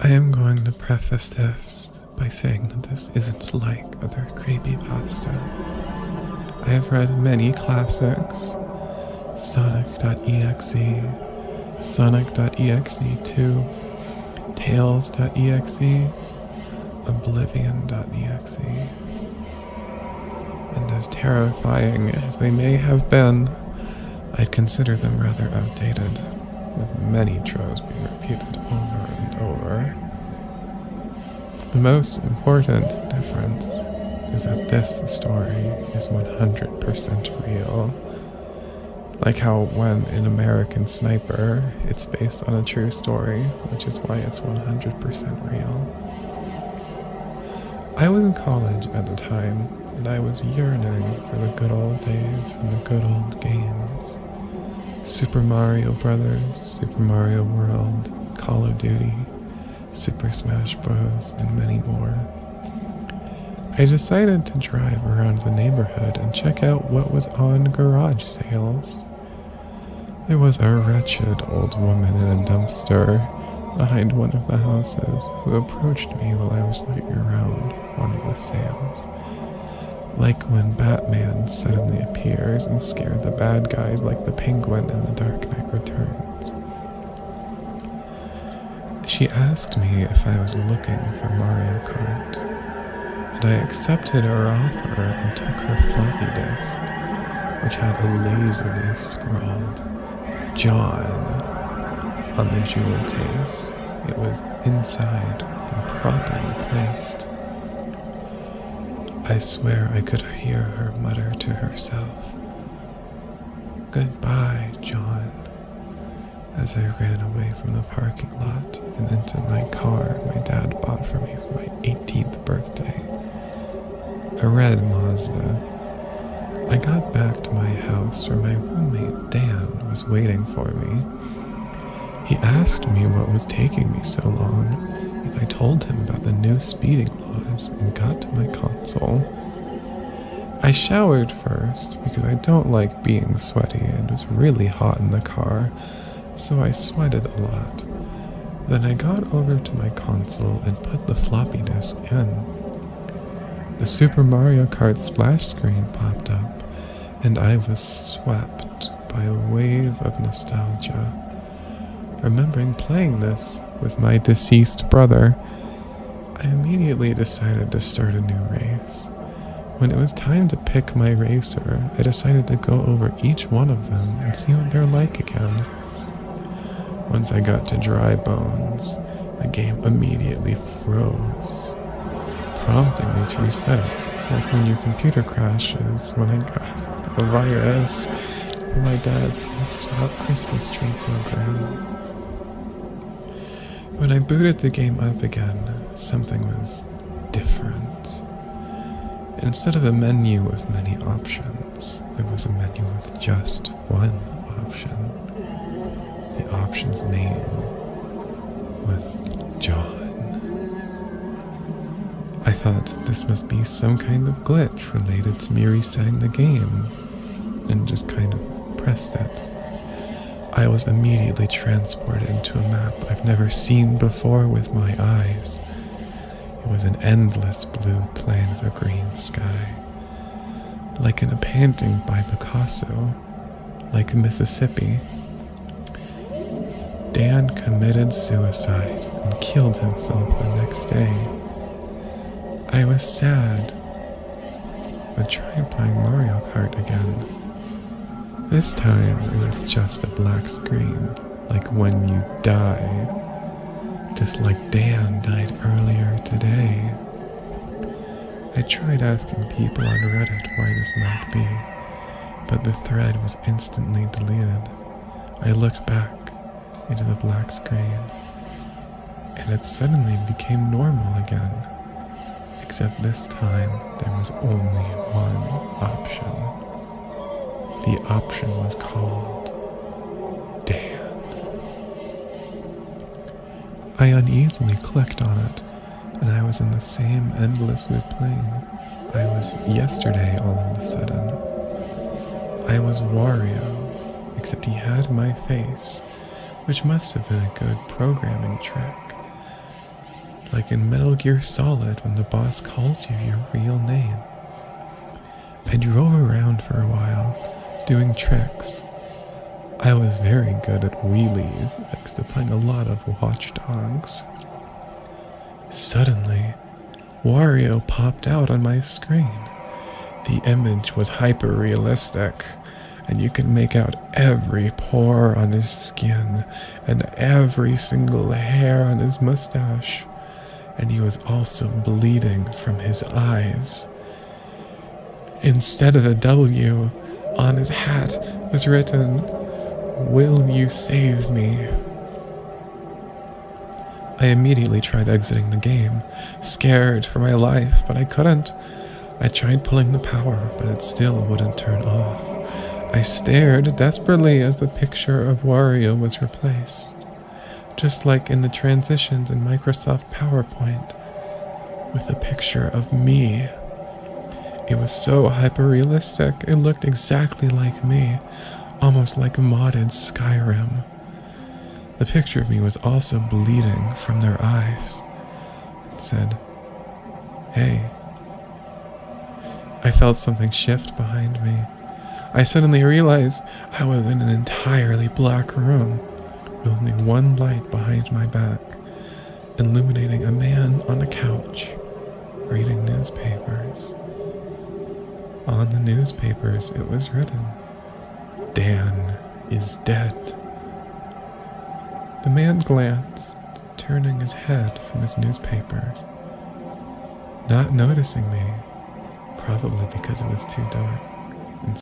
I am going to preface this by saying that this isn't like other creepypasta. I have read many classics: Sonic.exe, Sonic.exe 2, Tales.exe, Oblivion.exe. And as terrifying as they may have been, I'd consider them rather outdated, with many tropes being repeated over and over. The most important difference is that this story is 100% real. Like how when in American Sniper, it's based on a true story, which is why it's 100% real. I was in college at the time, and I was yearning for the good old days and the good old games. Super Mario Brothers, Super Mario World, Call of Duty, Super Smash Bros., and many more. I decided to drive around the neighborhood and check out what was on garage sales. There was a wretched old woman in a dumpster behind one of the houses who approached me while I was looking around one of the sales. Like when Batman suddenly appears and scared the bad guys like the Penguin in The Dark Knight Returns. She asked me if I was looking for Mario Kart, and I accepted her offer and took her floppy disk, which had a lazily scrawled John on the jewel case. It was inside and properly placed. I swear I could hear her mutter to herself, "Goodbye, John," as I ran away from the parking lot and into my car my dad bought for me for my 18th birthday. A red Mazda. I got back to my house where my roommate Dan was waiting for me. He asked me what was taking me so long, and I told him about the new speeding laws and got to my console. I showered first because I don't like being sweaty and it was really hot in the car, so I sweated a lot. Then I got over to my console and put the floppy disk in. The Super Mario Kart splash screen popped up, and I was swept by a wave of nostalgia. Remembering playing this with my deceased brother, I immediately decided to start a new race. When it was time to pick my racer, I decided to go over each one of them and see what they're like again. Once I got to Dry Bones, the game immediately froze, prompting me to reset it, like when your computer crashes when I got a virus from my dad's desktop Christmas tree program. When I booted the game up again, something was different. Instead of a menu with many options, there was a menu with just one option. The option's name was John. I thought this must be some kind of glitch related to me resetting the game, and just kind of pressed it. I was immediately transported into a map I've never seen before with my eyes. It was an endless blue plain of a green sky, like in a painting by Picasso, like Mississippi. Dan committed suicide and killed himself the next day. I was sad, but tried playing Mario Kart again. This time it was just a black screen, like when you die, just like Dan died earlier today. I tried asking people on Reddit why this might be, but the thread was instantly deleted. I looked back into the black screen, and it suddenly became normal again, except this time there was only one option. The option was called Dan. I uneasily clicked on it, and I was in the same endless loop plane I was yesterday all of a sudden. I was Wario, except he had my face, which must have been a good programming trick. like in Metal Gear Solid when the boss calls you your real name. I drove around for a while, doing tricks. I was very good at wheelies, thanks to playing a lot of Watch Dogs. Suddenly, Wario popped out on my screen. The image was hyper-realistic, and you could make out every pore on his skin and every single hair on his mustache. And he was also bleeding from his eyes. Instead of a W, on his hat was written, "Will you save me?" I immediately tried exiting the game, scared for my life, but I couldn't. I tried pulling the power, but it still wouldn't turn off. I stared desperately as the picture of Wario was replaced, just like in the transitions in Microsoft PowerPoint, with a picture of me. It was so hyper-realistic, it looked exactly like me, almost like modded Skyrim. The picture of me was also bleeding from their eyes. It said, "Hey." I felt something shift behind me. I suddenly realized I was in an entirely black room, with only one light behind my back, illuminating a man on a couch, reading newspapers. On the newspapers it was written, "Dan is dead." The man glanced, turning his head from his newspapers, not noticing me, probably because it was too dark.